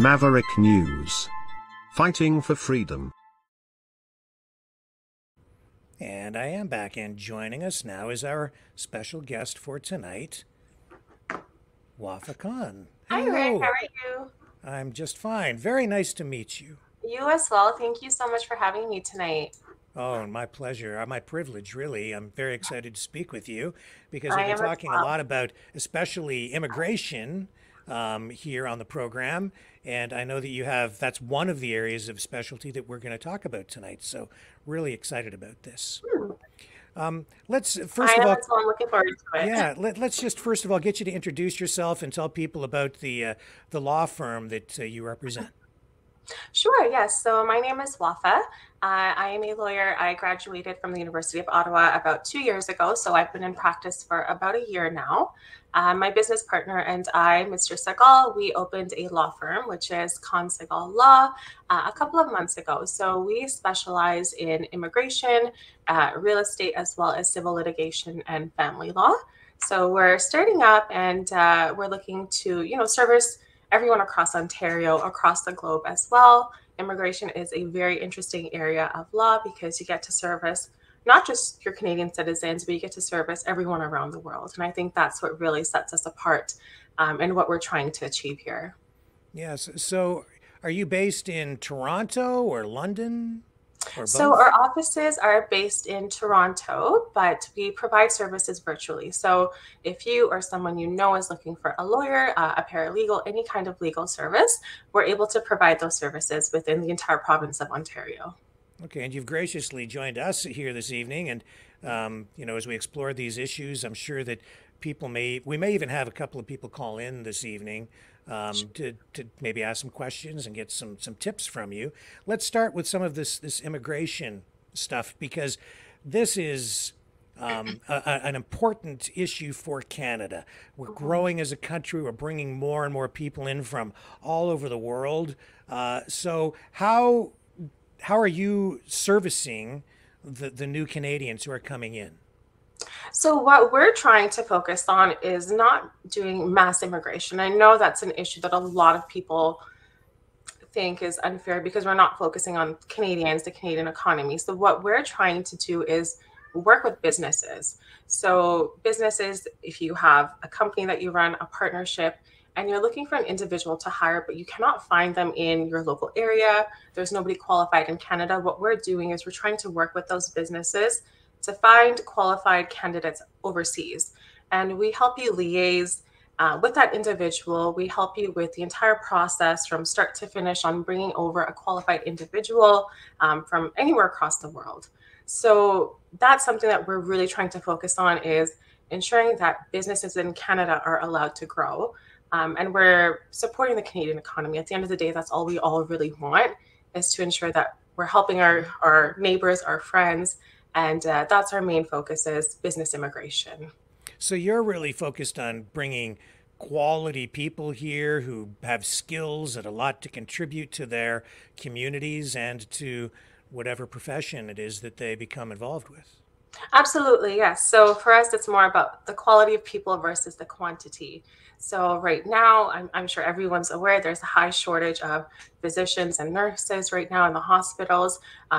Maverick News. Fighting for freedom. And I am back, and joining us now is our special guest for tonight, Wafa Khan. Hi, Rick. How are you? I'm just fine. Very nice to meet you. You as well. Thank you so much for having me tonight. Oh, my pleasure. My privilege, really. I'm very excited to speak with you because I we've been am as talking a well. lot about especially immigration here on the program. And I know that that's one of the areas of specialty that we're going to talk about tonight. So really excited about this. Let's I first of am all, as well. I'm looking forward to it. yeah, let's just first of all get you to introduce yourself and tell people about the law firm that you represent. Sure, yes. So my name is Wafa. I am a lawyer. I graduated from the University of Ottawa about 2 years ago, so I've been in practice for about a year now. My business partner and I, Mr. Sehgal, we opened a law firm, which is KhanSehgal Law, a couple of months ago. So we specialize in immigration, real estate, as well as civil litigation and family law. So we're starting up, and we're looking to, service everyone across Ontario, across the globe as well. Immigration is a very interesting area of law because you get to service not just your Canadian citizens, but you get to service everyone around the world. And I think that's what really sets us apart and what we're trying to achieve here. Yes. So are you based in Toronto or London or So both? our offices are based in Toronto, but we provide services virtually. So if you or someone you know is looking for a lawyer, a paralegal, any kind of legal service, we're able to provide those services within the entire province of Ontario. Okay, and you've graciously joined us here this evening, and as we explore these issues, I'm sure that we may even have a couple of people call in this evening to maybe ask some questions and get some tips from you. Let's start with some of this immigration stuff because this is an important issue for Canada. We're growing as a country. We're bringing more and more people in from all over the world. So how are you servicing the new Canadians who are coming in? So what we're trying to focus on is not doing mass immigration. I know that's an issue that a lot of people think is unfair because we're not focusing on Canadians, the Canadian economy. So what we're trying to do is work with businesses. So businesses, if you have a company that you run, a partnership, and you're looking for an individual to hire, but you cannot find them in your local area, there's nobody qualified in Canada, what we're doing is we're trying to work with those businesses to find qualified candidates overseas. And we help you liaise with that individual. We help you with the entire process from start to finish on bringing over a qualified individual from anywhere across the world. So that's something that we're really trying to focus on is ensuring that businesses in Canada are allowed to grow. And we're supporting the Canadian economy. At the end of the day, that's all we all really want is to ensure that we're helping our neighbors, our friends, and that's our main focus is business immigration. So you're really focused on bringing quality people here who have skills and a lot to contribute to their communities and to whatever profession it is that they become involved with. Absolutely, yes. So for us, it's more about the quality of people versus the quantity. So right now, I'm sure everyone's aware there's a high shortage of physicians and nurses right now in the hospitals.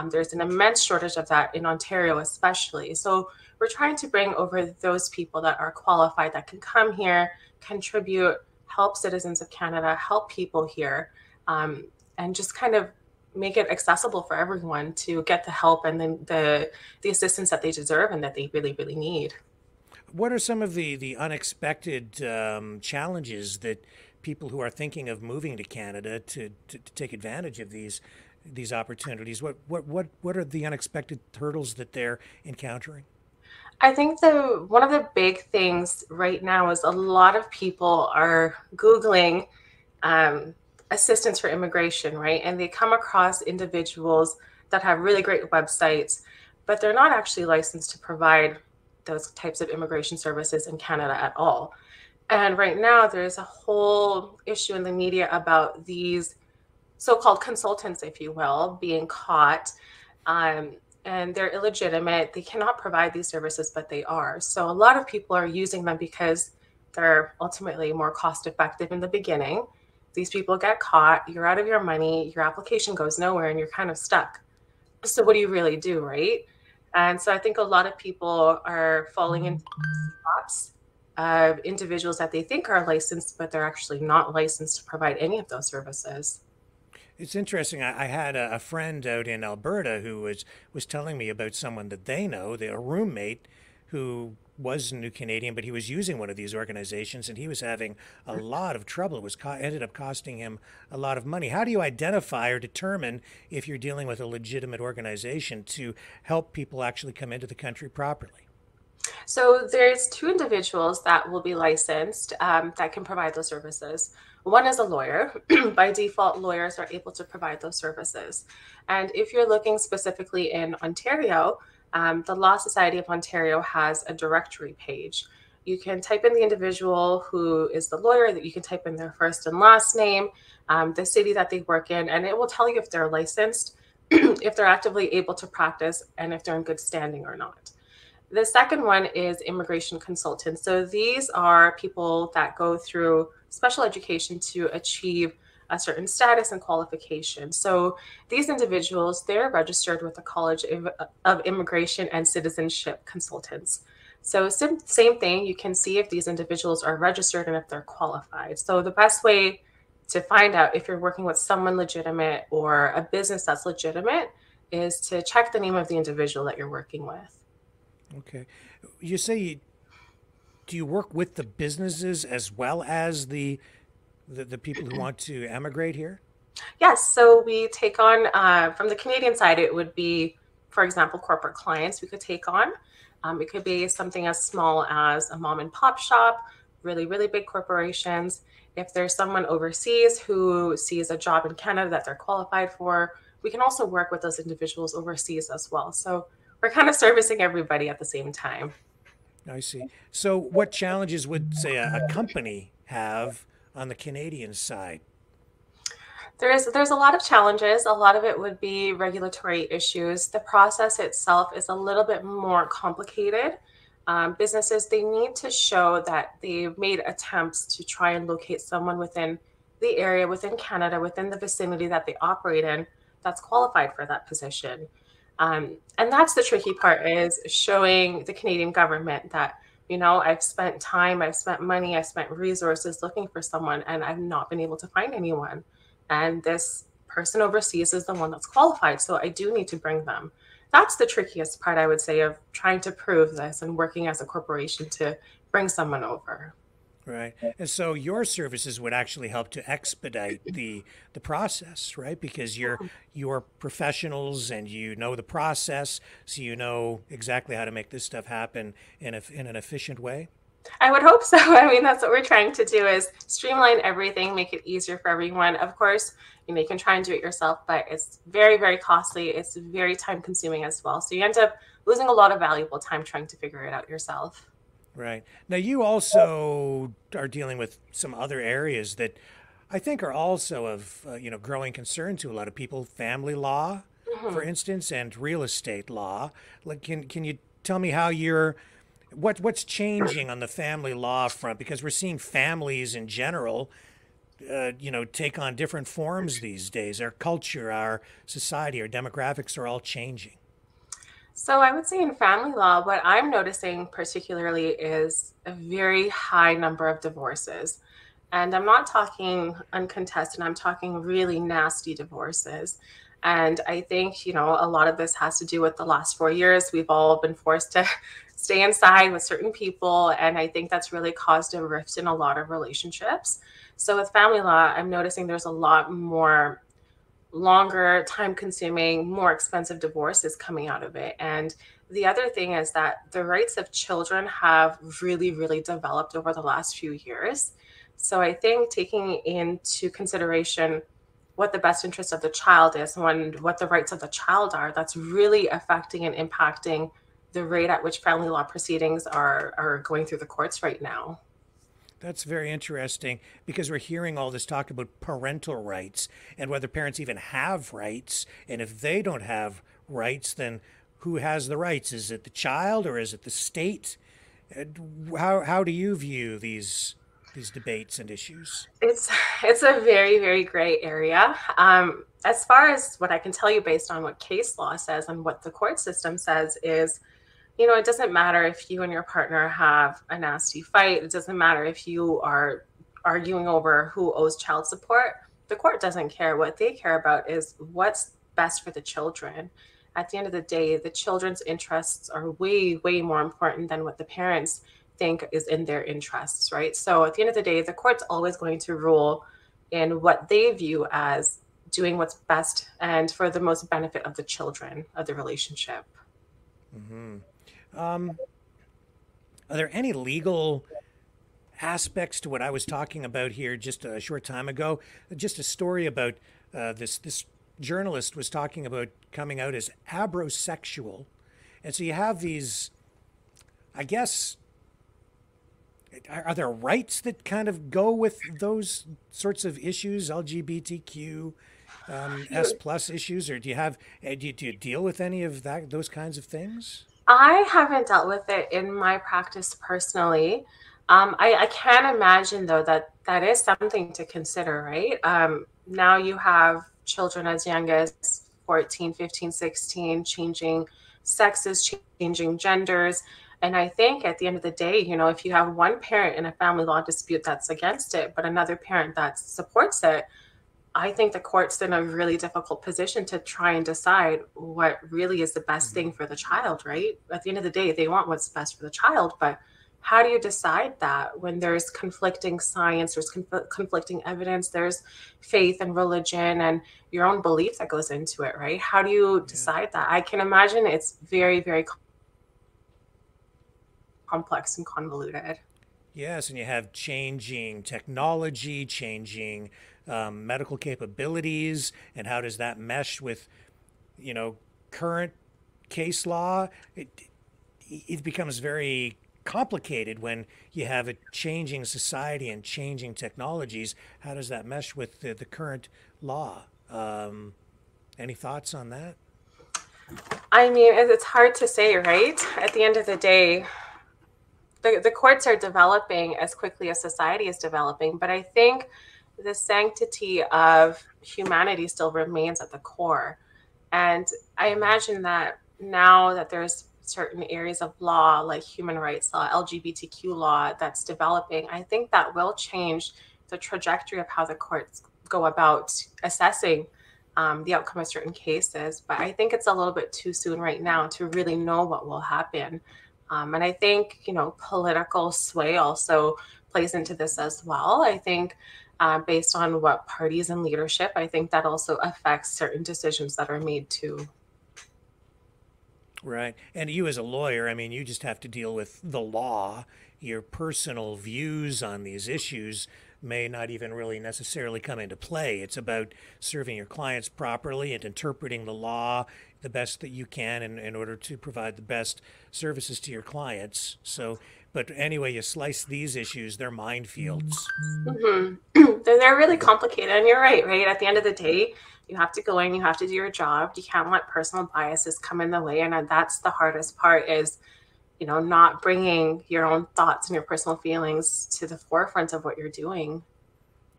There's an immense shortage of that in Ontario, especially. So we're trying to bring over those people that are qualified, that can come here, contribute, help citizens of Canada, help people here, and just kind of make it accessible for everyone to get the help and then the assistance that they deserve and that they really, really need. What are some of the unexpected challenges that people who are thinking of moving to Canada to take advantage of these opportunities? What are the unexpected hurdles that they're encountering? I think one of the big things right now is a lot of people are Googling assistance for immigration, right? And they come across individuals that have really great websites, but they're not actually licensed to provide those types of immigration services in Canada at all. And right now, there's a whole issue in the media about these so-called consultants, if you will, being caught. And they're illegitimate. They cannot provide these services, but they are. So a lot of people are using them because they're ultimately more cost effective in the beginning. These people get caught, you're out of your money, your application goes nowhere, and you're kind of stuck. So what do you really do, right? And so I think a lot of people are falling into traps of individuals that they think are licensed, but they're actually not licensed to provide any of those services. It's interesting. I had a friend out in Alberta who was telling me about someone that they know, a roommate who was a new Canadian, but he was using one of these organizations and he was having a lot of trouble. It was ended up costing him a lot of money. How do you identify or determine if you're dealing with a legitimate organization to help people actually come into the country properly? So there's two individuals that will be licensed that can provide those services. One is a lawyer. By default, lawyers are able to provide those services. And if you're looking specifically in Ontario, the Law Society of Ontario has a directory page. You can type in the individual who is the lawyer, that you can type in their first and last name, the city that they work in, and it will tell you if they're licensed, if they're actively able to practice, and if they're in good standing or not. The second one is immigration consultants. So these are people that go through special education to achieve a certain status and qualification. So these individuals, they're registered with the College of Immigration and Citizenship Consultants. So same thing, you can see if these individuals are registered and if they're qualified. So the best way to find out if you're working with someone legitimate or a business that's legitimate is to check the name of the individual that you're working with. Okay. You say, do you work with the businesses as well as the people who want to emigrate here? Yes, so we take on, from the Canadian side, it would be, for example, corporate clients we could take on. It could be something as small as a mom and pop shop, really, really big corporations. If there's someone overseas who sees a job in Canada that they're qualified for, we can also work with those individuals overseas as well. So we're kind of servicing everybody at the same time. I see. So what challenges would, say, a company have on the Canadian side? There's a lot of challenges. A lot of it would be regulatory issues. The process itself is a little bit more complicated. Businesses, they need to show that they've made attempts to try and locate someone within the area, within Canada, within the vicinity that they operate in, that's qualified for that position. And that's the tricky part, is showing the Canadian government that, I've spent time, I've spent money, I've spent resources looking for someone, and I've not been able to find anyone. And this person overseas is the one that's qualified. So I do need to bring them. That's the trickiest part, I would say, of trying to prove this and working as a corporation to bring someone over. Right. And so your services would actually help to expedite the process, right? Because you're professionals and you know the process, so you know exactly how to make this stuff happen in an efficient way. I would hope so. I mean, that's what we're trying to do, is streamline everything, make it easier for everyone. Of course, you can try and do it yourself, but it's very, very costly. It's very time consuming as well. So you end up losing a lot of valuable time trying to figure it out yourself. Right. Now you also are dealing with some other areas that I think are also of growing concern to a lot of people. Family law, for Mhm. instance, and real estate law. Like, can you tell me how you're what's changing on the family law front? Because we're seeing families in general, take on different forms these days. Our culture, our society, our demographics are all changing. So I would say in family law, what I'm noticing particularly is a very high number of divorces. And I'm not talking uncontested, I'm talking really nasty divorces. And I think, a lot of this has to do with the last 4 years. We've all been forced to stay inside with certain people. And I think that's really caused a rift in a lot of relationships. So with family law, I'm noticing there's a lot more longer, time consuming, more expensive divorces coming out of it. And the other thing is that the rights of children have really, really developed over the last few years. So I think taking into consideration what the best interest of the child is and what the rights of the child are, that's really affecting and impacting the rate at which family law proceedings are going through the courts right now. That's very interesting because we're hearing all this talk about parental rights and whether parents even have rights. And if they don't have rights, then who has the rights? Is it the child or is it the state? How do you view these these debates and issues? It's a very, very gray area. As far as what I can tell you based on what case law says and what the court system says is, it doesn't matter if you and your partner have a nasty fight. It doesn't matter if you are arguing over who owes child support. The court doesn't care. What they care about is what's best for the children. At the end of the day, the children's interests are way, way more important than what the parents think is in their interests, right? So at the end of the day, the court's always going to rule in what they view as doing what's best and for the most benefit of the children of the relationship. Hmm. Um, are there any legal aspects to what I was talking about here just a short time ago? Just a story about this journalist was talking about coming out as abrosexual, and so you have these. I guess are there rights that kind of go with those sorts of issues, LGBTQ, S plus issues, or do you have do you deal with any of that those kinds of things? I haven't dealt with it in my practice personally. I can imagine though that that is something to consider, right? Now you have children as young as 14, 15, 16, changing sexes, changing genders. And I think at the end of the day, if you have one parent in a family law dispute that's against it, but another parent that supports it, I think the court's in a really difficult position to try and decide what really is the best thing Hmm. for the child, right? At the end of the day, they want what's best for the child, but how do you decide that when there's conflicting science, there's conflicting evidence, there's faith and religion and your own belief that goes into it, right? How do you Yeah. decide that? I can imagine it's very, very complex and convoluted. Yes, and you have changing technology, changing medical capabilities, and how does that mesh with, you know, current case law? It becomes very complicated when you have a changing society and changing technologies. How does that mesh with the current law? Any thoughts on that? I mean, it's hard to say, right? At the end of the day, the courts are developing as quickly as society is developing, but I think the sanctity of humanity still remains at the core. And I imagine that now that there's certain areas of law like human rights law, LGBTQ law that's developing, I think that will change the trajectory of how the courts go about assessing the outcome of certain cases. But I think it's a little bit too soon right now to really know what will happen. And I think, political sway also plays into this as well. I think based on what parties and leadership, I think that also affects certain decisions that are made too. Right. And you as a lawyer, I mean, you just have to deal with the law. Your personal views on these issues may not even really necessarily come into play. It's about serving your clients properly and interpreting the law the best that you can in order to provide the best services to your clients. So, but anyway, you slice these issues, they're minefields. Hmm. They're really complicated. And you're right, right? At the end of the day, you have to go in, you have to do your job. You can't let personal biases come in the way. And that's the hardest part is, not bringing your own thoughts and your personal feelings to the forefront of what you're doing.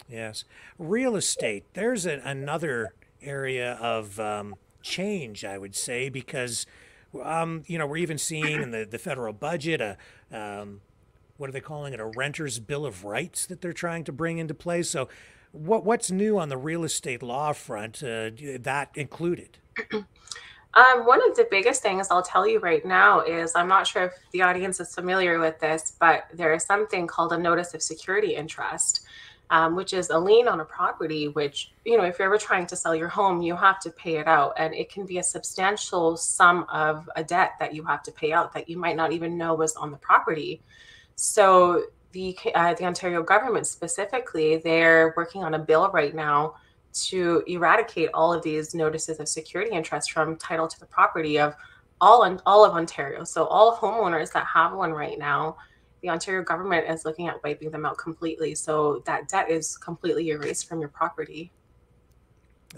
Yes. Real estate, there's another area of change, I would say, because, we're even seeing in the federal budget what are they calling it, a renter's bill of rights that they're trying to bring into place. So, what's new on the real estate law front, that included? One of the biggest things I'll tell you right now is I'm not sure if the audience is familiar with this, but there is something called a notice of security interest, which is a lien on a property, which, if you're ever trying to sell your home, you have to pay it out. And it can be a substantial sum of a debt that you have to pay out that you might not even know was on the property. So the Ontario government specifically, they're working on a bill right now to eradicate all of these notices of security interest from title to the property of all of Ontario. So all homeowners that have one right now, the Ontario government is looking at wiping them out completely. So that debt is completely erased from your property.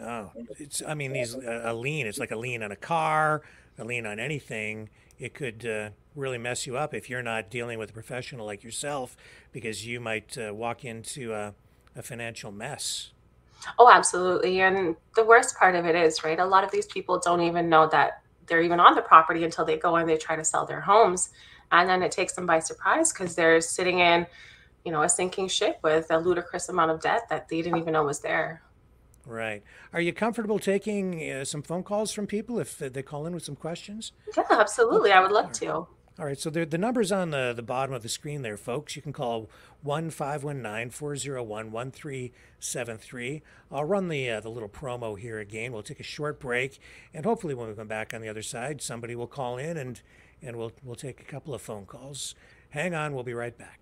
Oh, I mean, a lien, it's like a lien on a car, a lien on anything. it could really mess you up if you're not dealing with a professional like yourself, because you might walk into a financial mess. Oh, absolutely. And the worst part of it is, right, a lot of these people don't even know that they're even on the property until they go and they try to sell their homes. And then it takes them by surprise because they're sitting in, a sinking ship with a ludicrous amount of debt that they didn't even know was there. Right. Are you comfortable taking some phone calls from people if they call in with some questions? Yeah, absolutely. I would All love right. to. All right, so the number's on the bottom of the screen there, folks. You can call 1-519-401-1373. I'll run the little promo here again. We'll take a short break, and hopefully when we come back on the other side, somebody will call in and we'll take a couple of phone calls. Hang on, we'll be right back.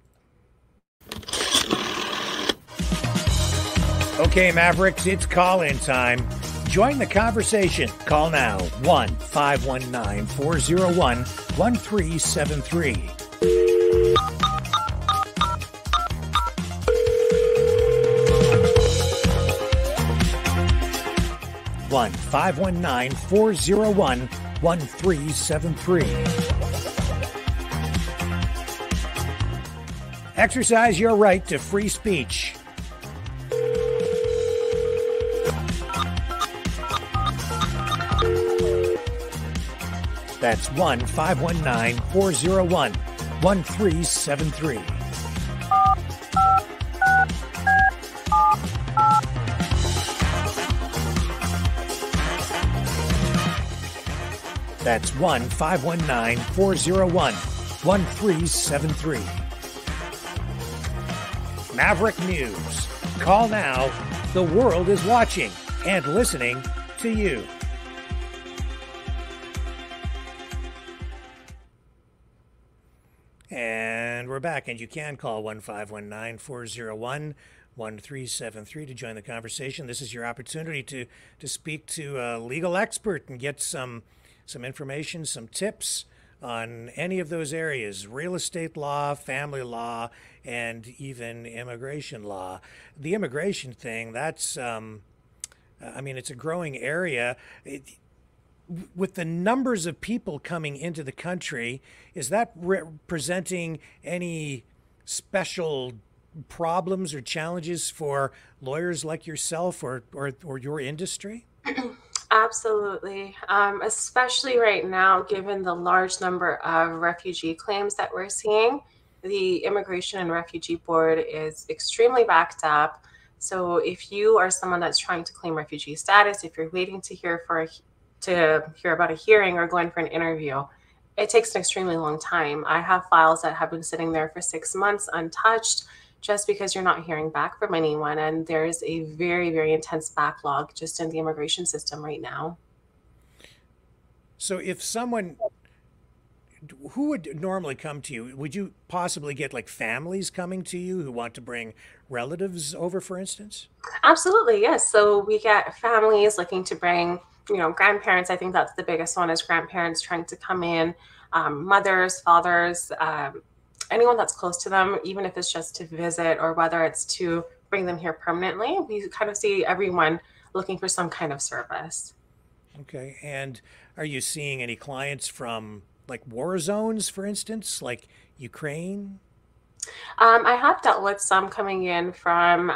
Okay, Mavericks, it's call-in time. Join the conversation. Call now, 1-519-401-1373. One 519-401-1373. Exercise your right to free speech. That's 1-519-401-1373. That's 1-519-401-1373. Maverick News. Call now. The world is watching and listening to you. And we're back, and you can call 1-519-401-1373 to join the conversation. This is your opportunity to speak to a legal expert and get some information, some tips on any of those areas: real estate law, family law, and even immigration law. The immigration thing, that's, it's a growing area. With the numbers of people coming into the country, is that representing any special problems or challenges for lawyers like yourself or your industry? Absolutely. Especially right now, given the large number of refugee claims that we're seeing, the Immigration and Refugee Board is extremely backed up. So if you are someone that's trying to claim refugee status, if you're waiting to hear about a hearing or going for an interview, it takes an extremely long time. I have files that have been sitting there for 6 months untouched just because you're not hearing back from anyone. And there's a very, very intense backlog just in the immigration system right now. So if someone, who would normally come to you? Would you possibly get like families coming to you who want to bring relatives over, for instance? Absolutely, yes. So we get families looking to bring, grandparents. I think that's the biggest one, is grandparents trying to come in, mothers, fathers, anyone that's close to them, even if it's just to visit or whether it's to bring them here permanently. We kind of see everyone looking for some kind of service. Okay. And are you seeing any clients from like war zones, for instance, like Ukraine? I have dealt with some coming in from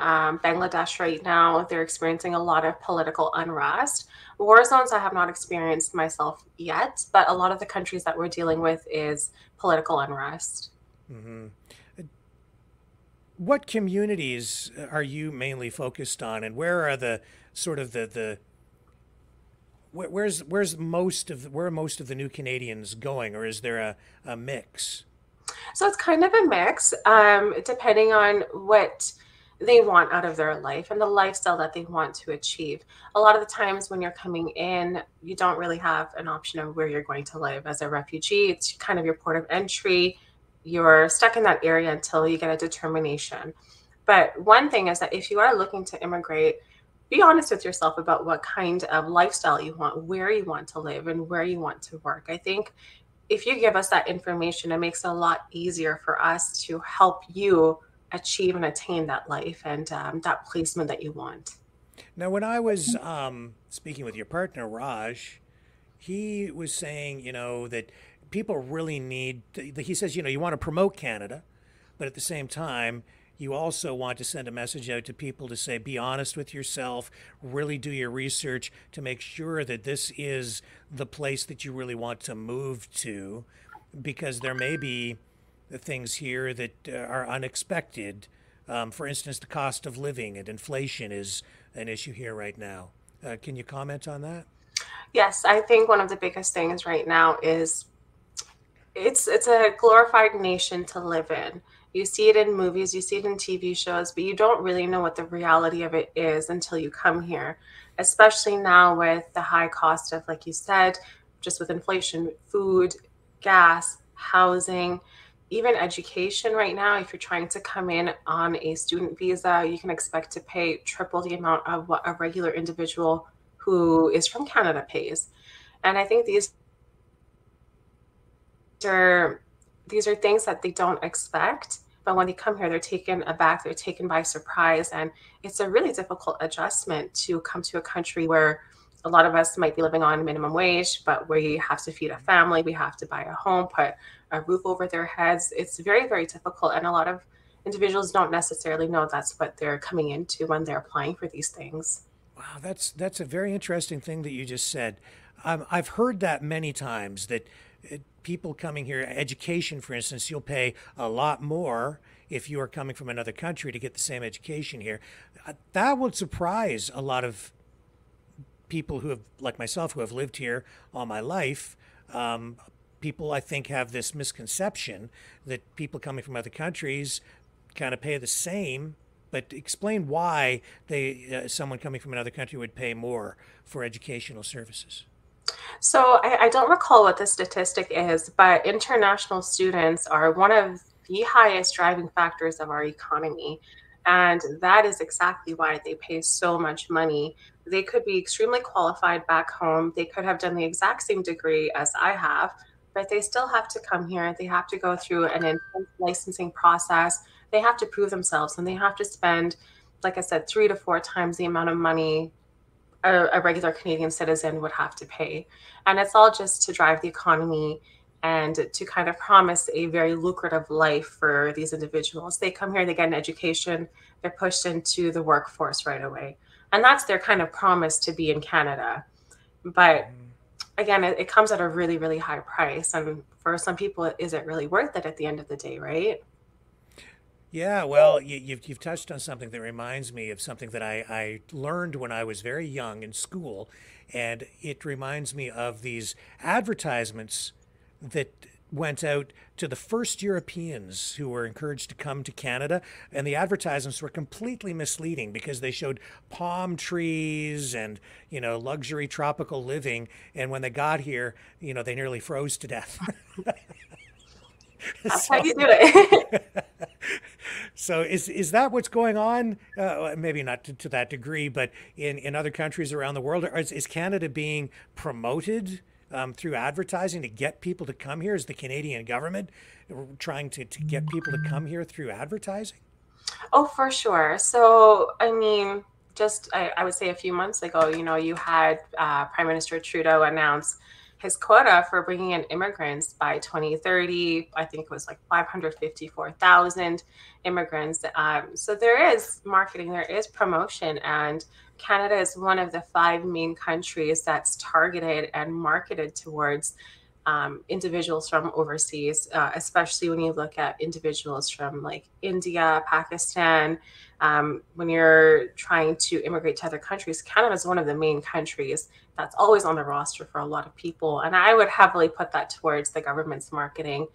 Bangladesh right now. They're experiencing a lot of political unrest. War zones I have not experienced myself yet, but a lot of the countries that we're dealing with is political unrest. Mm-hmm. What communities are you mainly focused on, and where are the sort of where's most of where are most of the new Canadians going, or is there a mix? So it's kind of a mix, depending on what they want out of their life and the lifestyle that they want to achieve. A lot of the times when you're coming in, you don't really have an option of where you're going to live. As a refugee, it's kind of your port of entry. You're stuck in that area until you get a determination. But one thing is that if you are looking to immigrate, be honest with yourself about what kind of lifestyle you want, where you want to live, and where you want to work. I think if you give us that information, it makes it a lot easier for us to help you achieve and attain that life and that placement that you want. Now, when I was speaking with your partner, Raj, he was saying, that people really need, he says, you want to promote Canada, but at the same time, you also want to send a message out to people to say, be honest with yourself, really do your research to make sure that this is the place that you really want to move to, because there may be things here that are unexpected. For instance, the cost of living and inflation is an issue here right now. Can you comment on that? Yes, I think one of the biggest things right now is it's a glorified nation to live in. You see it in movies, you see it in TV shows, but you don't really know what the reality of it is until you come here, especially now with the high cost of, like you said, just with inflation, food, gas, housing, even education right now. If you're trying to come in on a student visa, you can expect to pay triple the amount of what a regular individual who is from Canada pays. And I think are these are things that they don't expect, but when they come here, they're taken aback, they're taken by surprise, and it's a really difficult adjustment to come to a country where a lot of us might be living on minimum wage, but we have to feed a family, we have to buy a home, put a roof over their heads. It's very, very difficult, and a lot of individuals don't necessarily know that's what they're coming into when they're applying for these things. Wow, that's a very interesting thing that you just said. I've heard that many times that people coming here, education, for instance, you'll pay a lot more if you are coming from another country to get the same education here. That would surprise a lot of people who have, like myself, who have lived here all my life. People, I think, have this misconception that people coming from other countries kind of pay the same. But explain why someone coming from another country would pay more for educational services. So I don't recall what the statistic is, but international students are one of the highest driving factors of our economy. And that is exactly why they pay so much money. They could be extremely qualified back home. They could have done the exact same degree as I have, but they still have to come here. They have to go through an intense licensing process. They have to prove themselves, and they have to spend, like I said, 3 to 4 times the amount of money a regular Canadian citizen would have to pay. And it's all just to drive the economy and to kind of promise a very lucrative life for these individuals. They come here, they get an education, they're pushed into the workforce right away. And that's their kind of promise to be in Canada. But again, it comes at a really, really high price. And for some people, is it really worth it at the end of the day, right? Yeah, well, you've touched on something that reminds me of something that I learned when I was very young in school, and it reminds me of these advertisements that went out to the first Europeans who were encouraged to come to Canada, and the advertisements were completely misleading because they showed palm trees and, luxury tropical living, and when they got here, they nearly froze to death. That's how you do it. So is that what's going on? Maybe not to that degree, but in other countries around the world, is Canada being promoted through advertising to get people to come here? Is the Canadian government trying to get people to come here through advertising? Oh, for sure. So, I mean, just I would say a few months ago, you had Prime Minister Trudeau announce his quota for bringing in immigrants by 2030. I think it was like 554,000 immigrants. So there is marketing, there is promotion, and Canada is one of the 5 main countries that's targeted and marketed towards individuals from overseas, especially when you look at individuals from like India, Pakistan. When you're trying to immigrate to other countries, Canada is one of the main countries that's always on the roster for a lot of people. And I would heavily put that towards the government's marketing.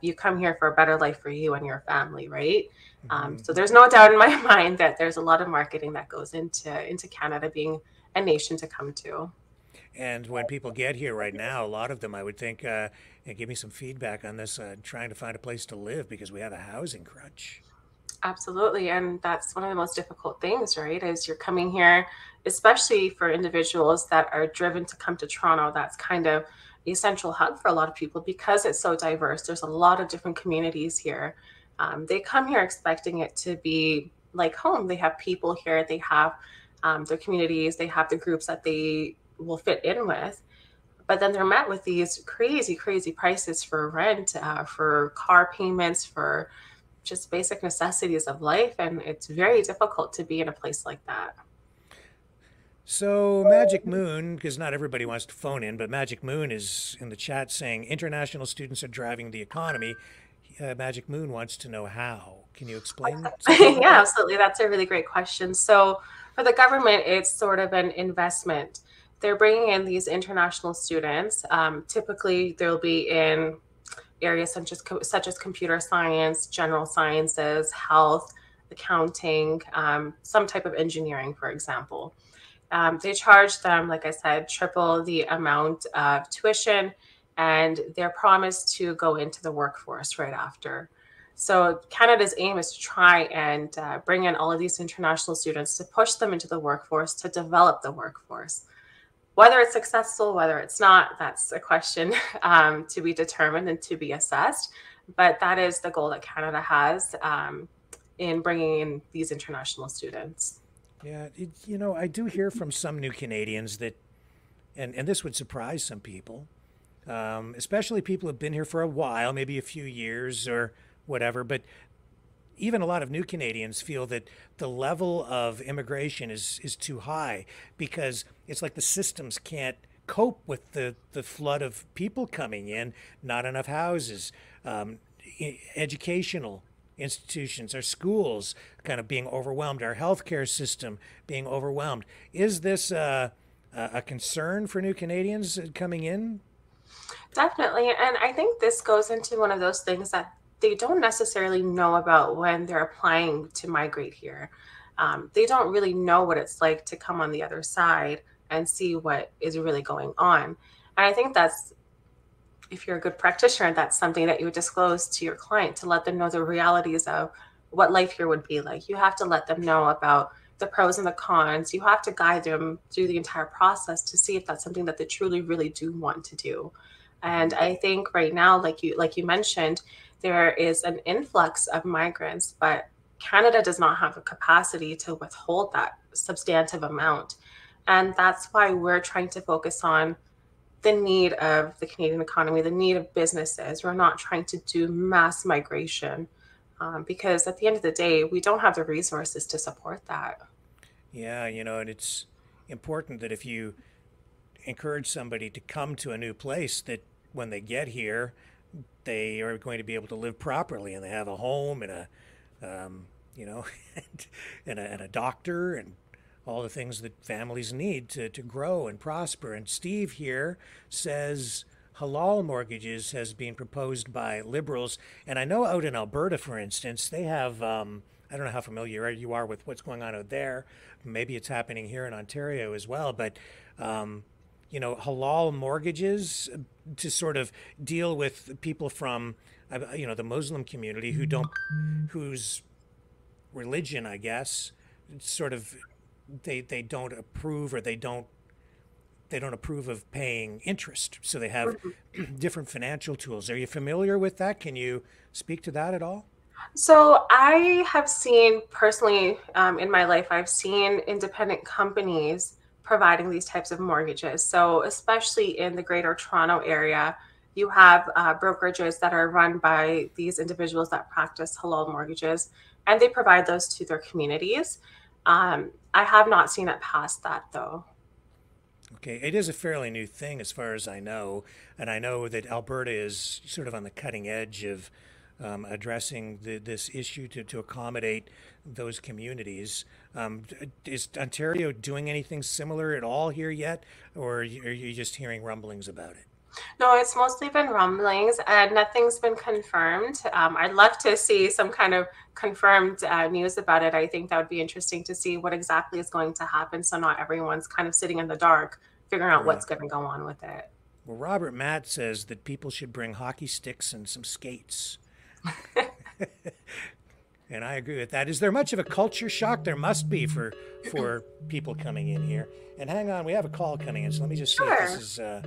You come here for a better life for you and your family, right? So there's no doubt in my mind that there's a lot of marketing that goes into Canada being a nation to come to. And when people get here right now, a lot of them, I would think, and give me some feedback on this, trying to find a place to live because we have a housing crunch. Absolutely. And that's one of the most difficult things, right? Is you're coming here, especially for individuals that are driven to come to Toronto. That's kind of the essential hub for a lot of people because it's so diverse. There's a lot of different communities here. They come here expecting it to be like home. They have people here. They have their communities. They have the groups that they will fit in with. but then they're met with these crazy, crazy prices for rent, for car payments, for just basic necessities of life. And it's very difficult to be in a place like that. So Magic Moon, because not everybody wants to phone in, but Magic Moon is in the chat saying international students are driving the economy. Magic Moon wants to know how. Can you explain something about Yeah, that? absolutely. That's a really great question. So, for the government, it's sort of an investment. They're bringing in these international students. Typically, they'll be in areas such as computer science, general sciences, health, accounting, some type of engineering, for example. They charge them, like I said, triple the amount of tuition, and they're promised to go into the workforce right after. So Canada's aim is to try and bring in all of these international students to push them into the workforce, to develop the workforce. Whether it's successful, whether it's not, that's a question to be determined and to be assessed. But that is the goal that Canada has in bringing in these international students. Yeah, you know, I do hear from some new Canadians that, and this would surprise some people, especially people who've been here for a while, maybe a few years or whatever. But even a lot of new Canadians feel that the level of immigration is too high because it's like the systems can't cope with the flood of people coming in, not enough houses, educational institutions, our schools kind of being overwhelmed, our healthcare system being overwhelmed. Is this a concern for new Canadians coming in? Definitely. And I think this goes into one of those things that they don't necessarily know about when they're applying to migrate here. They don't really know what it's like to come on the other side and see what is really going on. And I think that's, if you're a good practitioner, that's something that you would disclose to your client to let them know the realities of what life here would be like. You have to let them know about the pros and the cons. You have to guide them through the entire process to see if that's something that they truly, really do want to do. And I think right now, like you mentioned, there is an influx of migrants, but Canada does not have a capacity to withhold that substantive amount. And that's why we're trying to focus on the need of the Canadian economy, the need of businesses. We're not trying to do mass migration because at the end of the day, we don't have the resources to support that. Yeah, you know, and it's important that if you encourage somebody to come to a new place, that when they get here, they are going to be able to live properly and they have a home and a, you know, and a doctor and all the things that families need to grow and prosper. And Steve here says halal mortgages has been proposed by liberals. And I know out in Alberta, for instance, they have, I don't know how familiar you are with what's going on out there. Maybe it's happening here in Ontario as well. But, you know, halal mortgages to sort of deal with people from, you know, the Muslim community who don't, whose religion, I guess, sort of they don't approve or they don't approve of paying interest. So they have different financial tools. Are you familiar with that? Can you speak to that at all? So I have seen personally in my life, I've seen independent companies providing these types of mortgages. So especially in the Greater Toronto area, you have brokerages that are run by these individuals that practice halal mortgages, and they provide those to their communities. I have not seen it past that though. Okay, it is a fairly new thing as far as I know, and I know that Alberta is sort of on the cutting edge of addressing this issue to accommodate those communities. Is Ontario doing anything similar at all here yet, or are you just hearing rumblings about it? No, it's mostly been rumblings and nothing's been confirmed. I'd love to see some kind of confirmed news about it. I think that would be interesting to see what exactly is going to happen. So not everyone's kind of sitting in the dark, figuring out Right. what's going to go on with it. Well, Robert Matt says that people should bring hockey sticks and some skates. And I agree with that. Is there much of a culture shock? There must be for people coming in here. And hang on, we have a call coming in, so let me just see if this Sure. is.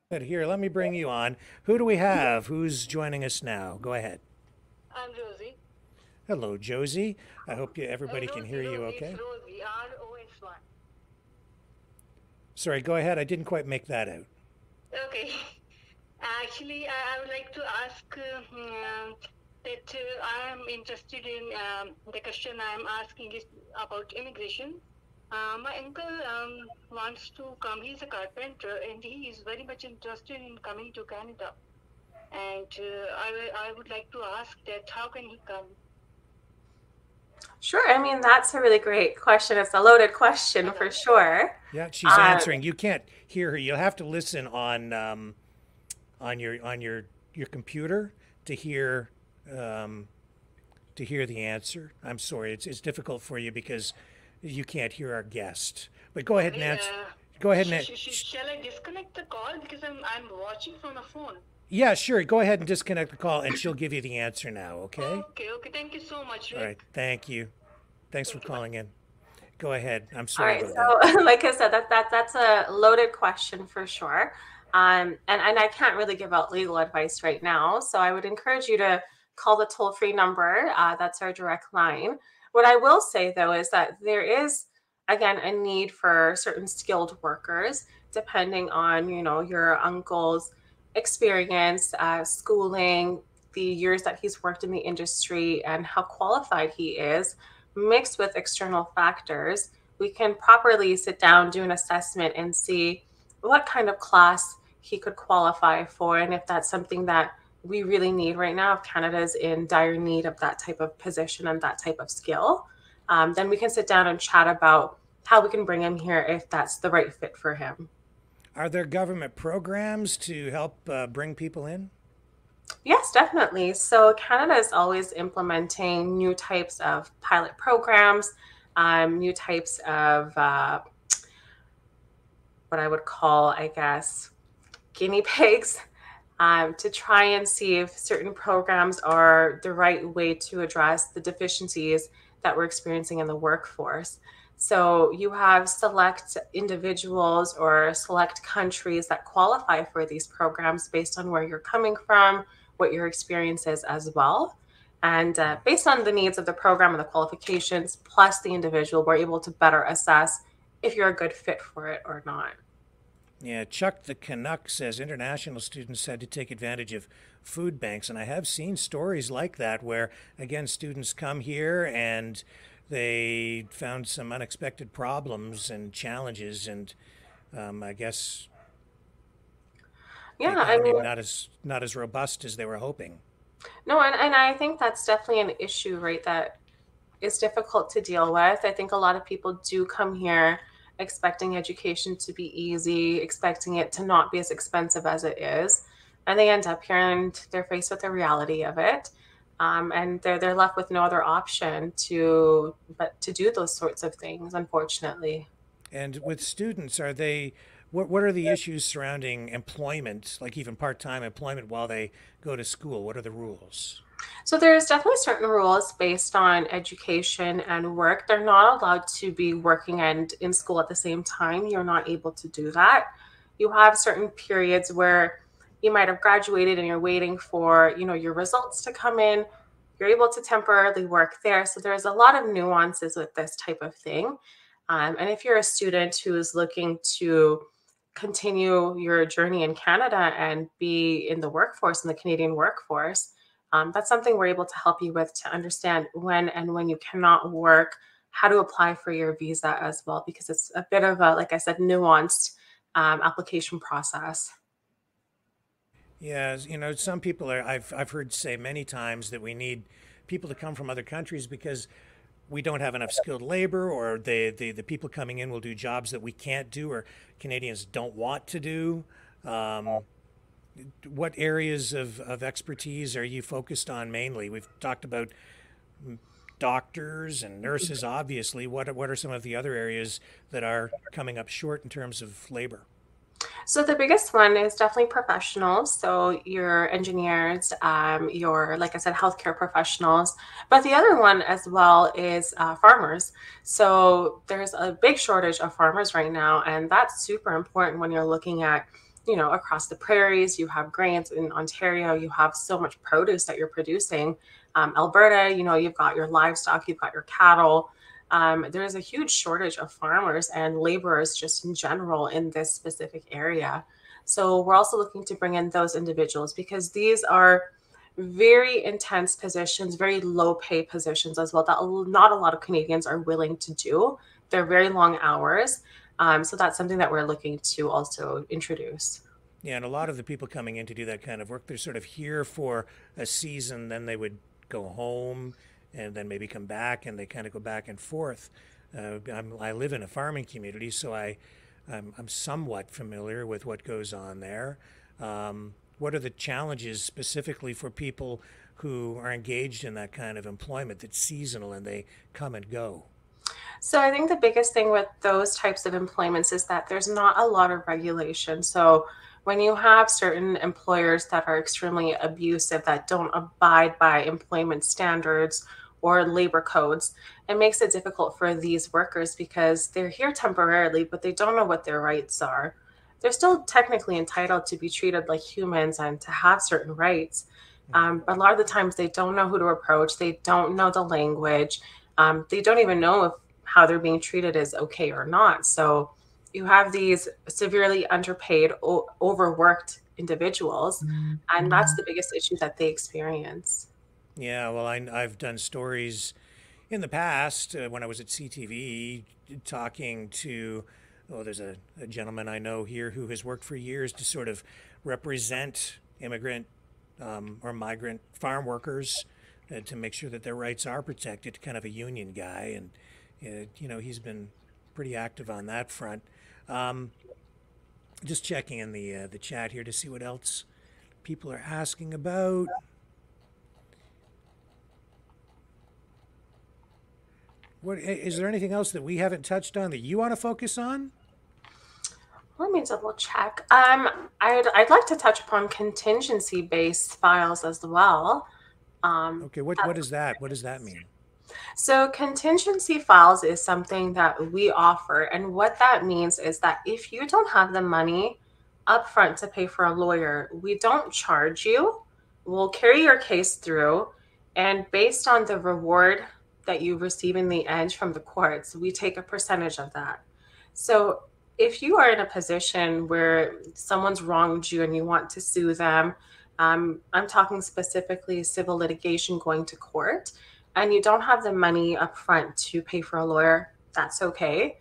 Good. Here, let me bring you on. Who do we have? Who's joining us now? Go ahead. I'm Josie. Hello, Josie. I hope everybody can hear Rosie, you Rosie, it's okay. Rosie, ROSY. Sorry, go ahead. I didn't quite make that out. Okay. Actually, I would like to ask that I am interested in the question I am asking is about immigration. My uncle wants to come. He's a carpenter and he is very much interested in coming to Canada. And I would like to ask that how can he come? Sure. I mean, that's a really great question. It's a loaded question for Hello. sure. Yeah, she's Um, answering. You can't hear her. You'll have to listen on your computer to hear um, to hear the answer. I'm sorry, it's difficult for you because you can't hear our guest. But go ahead and Okay. answer. Go ahead and Shall I disconnect the call because I'm watching from a phone? yeah, sure. Go ahead and disconnect the call, and she'll give you the answer now. Okay. Okay, okay. Thank you so much, All right. Rick. Thank you. Thanks for Thank you. Bye. calling in. Go ahead. I'm all sorry right. about that. So, like I said, that's a loaded question for sure. And I can't really give out legal advice right now. So I would encourage you to call the toll-free number. That's our direct line. What I will say though is that there is again a need for certain skilled workers, depending on your uncle's experience, schooling, the years that he's worked in the industry, and how qualified he is, mixed with external factors. We can properly sit down, do an assessment, and see what kind of class he could qualify for, and if that's something that we really need right now, if Canada is in dire need of that type of position and that type of skill, then we can sit down and chat about how we can bring him here if that's the right fit for him. Are there government programs to help bring people in? Yes, definitely. So Canada is always implementing new types of pilot programs, new types of what I would call, I guess, guinea pigs, to try and see if certain programs are the right way to address the deficiencies that we're experiencing in the workforce. So you have select individuals or select countries that qualify for these programs based on where you're coming from, what your experience is as well. And based on the needs of the program and the qualifications, plus the individual, we're able to better assess if you're a good fit for it or not. Yeah, Chuck the Canuck says international students had to take advantage of food banks. And I have seen stories like that where, again, students come here and they found some unexpected problems and challenges. And I guess the Yeah, I economy mean, not as robust as they were hoping. no, and I think that's definitely an issue, right? That is difficult to deal with. I think a lot of people do come here expecting education to be easy, expecting it to not be as expensive as it is. And they end up here and they're faced with the reality of it. And they're left with no other option to do those sorts of things, unfortunately. And with students, what are the issues surrounding employment, like even part-time employment while they go to school? What are the rules? So there's definitely certain rules based on education and work. They're not allowed to be working and in school at the same time. You're not able to do that. You have certain periods where you might have graduated and you're waiting for, your results to come in. You're able to temporarily work there. So there's a lot of nuances with this type of thing. And if you're a student who is looking to continue your journey in Canada and be in the workforce, in the Canadian workforce, that's something we're able to help you with, to understand when you cannot work, how to apply for your visa as well, because it's a bit of a, like I said, nuanced application process. Yeah, some people I've heard say many times that we need people to come from other countries because we don't have enough skilled labor, or the people coming in will do jobs that we can't do or Canadians don't want to do. Um, what areas of expertise are you focused on mainly? We've talked about doctors and nurses, obviously. What are some of the other areas that are coming up short in terms of labor? So the biggest one is definitely professionals. So your engineers, your, like I said, healthcare professionals. But the other one as well is farmers. So there's a big shortage of farmers right now, and that's super important when you're looking at across the prairies, you have grains. In Ontario, you have so much produce that you're producing. Alberta, you've got your livestock, you've got your cattle. There is a huge shortage of farmers and laborers just in general in this specific area. So we're also looking to bring in those individuals because these are very intense positions, very low pay positions as well, that not a lot of Canadians are willing to do. They're very long hours. So that's something that we're looking to also introduce. Yeah, and a lot of the people coming in to do that kind of work, they're sort of here for a season, then they would go home and then maybe come back, and they kind of go back and forth. I live in a farming community, so I'm somewhat familiar with what goes on there. What are the challenges specifically for people who are engaged in that kind of employment that's seasonal and they come and go? So I think the biggest thing with those types of employments is that there's not a lot of regulation. So when you have certain employers that are extremely abusive, that don't abide by employment standards or labor codes, it makes it difficult for these workers because they're here temporarily, but they don't know what their rights are. They're still technically entitled to be treated like humans and to have certain rights. But a lot of the times they don't know who to approach. They don't know the language. They don't even know if how they're being treated is okay or not. So you have these severely underpaid, overworked individuals, and that's the biggest issue that they experience. Yeah, well, I've done stories in the past when I was at CTV talking to, there's a gentleman I know here who has worked for years to sort of represent immigrant or migrant farm workers to make sure that their rights are protected, kind of a union guy. And he's been pretty active on that front. Just checking in the chat here to see what else people are asking about. What is there anything else that we haven't touched on that you want to focus on? Let me double check. I'd like to touch upon contingency-based files as well. Okay, what is that? What does that mean? So contingency files is something that we offer. And what that means is that if you don't have the money upfront to pay for a lawyer, we don't charge you. We'll carry your case through. And based on the reward that you receive in the end from the courts, we take a percentage of that. So if you are in a position where someone's wronged you and you want to sue them, I'm talking specifically civil litigation going to court, and you don't have the money up front to pay for a lawyer, that's okay.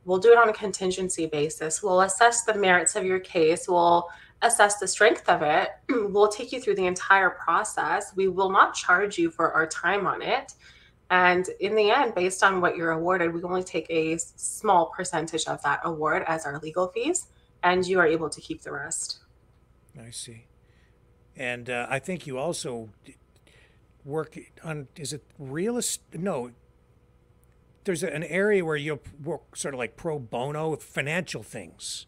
We'll do it on a contingency basis. We'll assess the merits of your case. We'll assess the strength of it. We'll take you through the entire process. We will not charge you for our time on it. And in the end, based on what you're awarded, we only take a small percentage of that award as our legal fees, and you are able to keep the rest. I see. And I think you also work on, is it real estate? No, there's an area where you work sort of like pro bono with financial things,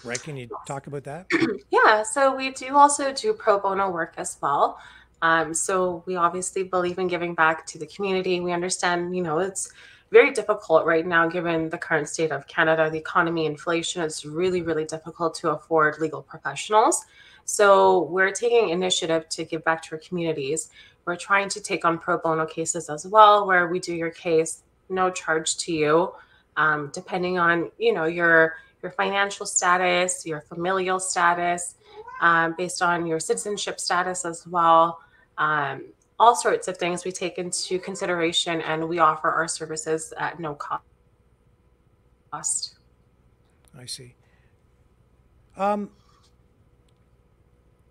right? Can you talk about that? Yeah, so we do also do pro bono work as well. So we obviously believe in giving back to the community. We understand, it's very difficult right now, given the current state of Canada, the economy, inflation. It's really, really difficult to afford legal professionals. So we're taking initiative to give back to our communities. We're trying to take on pro bono cases as well, where we do your case, no charge to you, depending on, your financial status, your familial status, based on your citizenship status as well. All sorts of things we take into consideration, and we offer our services at no cost. I see. I'm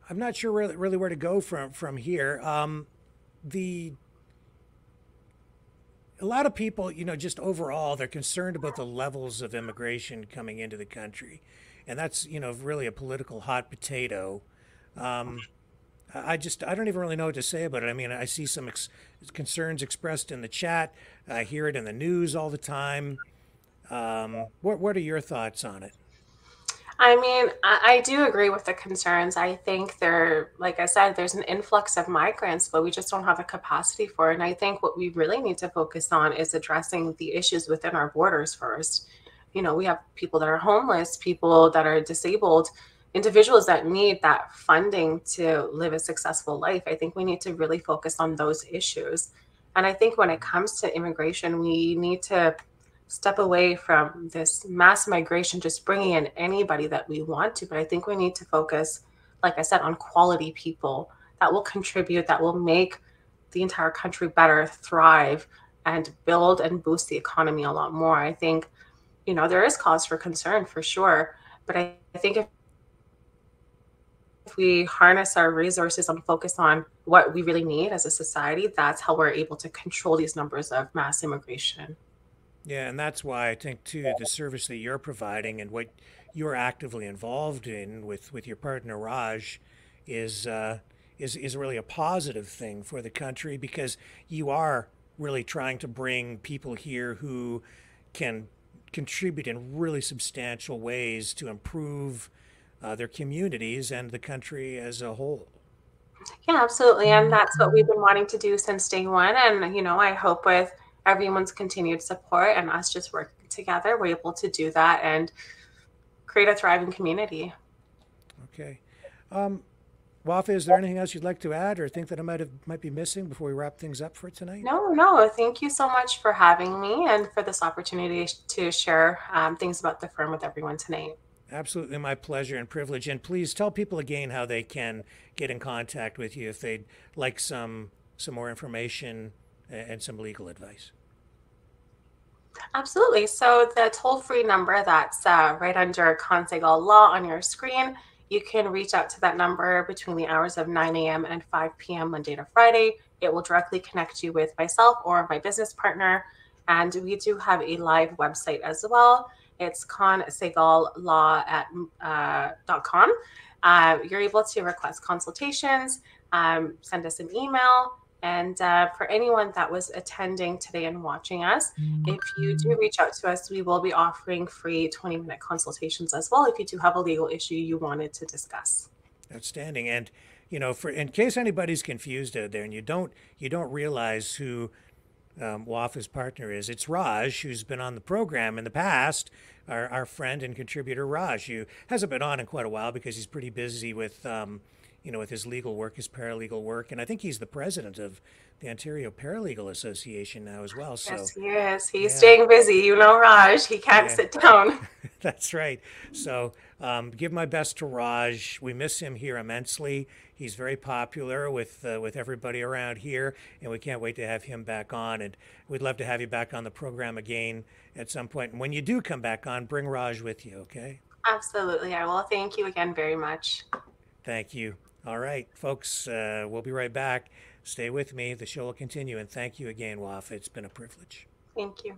not sure really where to go from here. A lot of people, just overall, they're concerned about the levels of immigration coming into the country, and that's really a political hot potato. I don't even really know what to say about it. I mean, I see some concerns expressed in the chat. I hear it in the news all the time. What are your thoughts on it? I mean, I do agree with the concerns. I think like I said, there's an influx of migrants, but we just don't have the capacity for it. And I think what we really need to focus on is addressing the issues within our borders first. We have people that are homeless, people that are disabled, individuals that need that funding to live a successful life. I think we need to really focus on those issues. And I think when it comes to immigration, we need to step away from this mass migration, just bringing in anybody that we want to. But I think we need to focus, like I said, on quality people that will contribute, that will make the entire country better, thrive, and build and boost the economy a lot more. I think, there is cause for concern for sure. But I think if we harness our resources and focus on what we really need as a society, that's how we're able to control these numbers of mass immigration. Yeah, and that's why I think too the service that you're providing and what you're actively involved in with your partner Raj is is really a positive thing for the country because you are really trying to bring people here who can contribute in really substantial ways to improve their communities and the country as a whole. Yeah, absolutely. And that's what we've been wanting to do since day one. And, I hope with everyone's continued support and us just working together, we're able to do that and create a thriving community. Okay. Wafa, is there anything else you'd like to add or think that I might be missing before we wrap things up for tonight? No. Thank you so much for having me and for this opportunity to share things about the firm with everyone tonight. Absolutely my pleasure and privilege. And please tell people again how they can get in contact with you if they'd like some more information and some legal advice. Absolutely. So the toll-free number that's right under KhanSehgal Law on your screen, you can reach out to that number between the hours of 9 a.m. and 5 p.m. Monday to Friday. It will directly connect you with myself or my business partner. And we do have a live website as well. It's KhanSehgalLaw.com. You're able to request consultations, send us an email. And for anyone that was attending today and watching us, if you do reach out to us, we will be offering free 20-minute consultations as well if you do have a legal issue you wanted to discuss. Outstanding. And for in case anybody's confused out there and you don't realize who Wafa's partner is, it's Raj, who's been on the program in the past. Our friend and contributor Raj, who hasn't been on in quite a while because he's pretty busy with with his legal work, his paralegal work, and I think he's the president of the Ontario Paralegal Association now as well. So yes, he is. He's staying busy. Raj, he can't sit down. That's right. So give my best to Raj. We miss him here immensely. He's very popular with everybody around here, and we can't wait to have him back on. And we'd love to have you back on the program again at some point. And when you do come back on, bring Raj with you, okay? Absolutely, I will. Thank you again very much. Thank you. All right, folks, we'll be right back. Stay with me. The show will continue. And thank you again, Wafa. It's been a privilege. Thank you.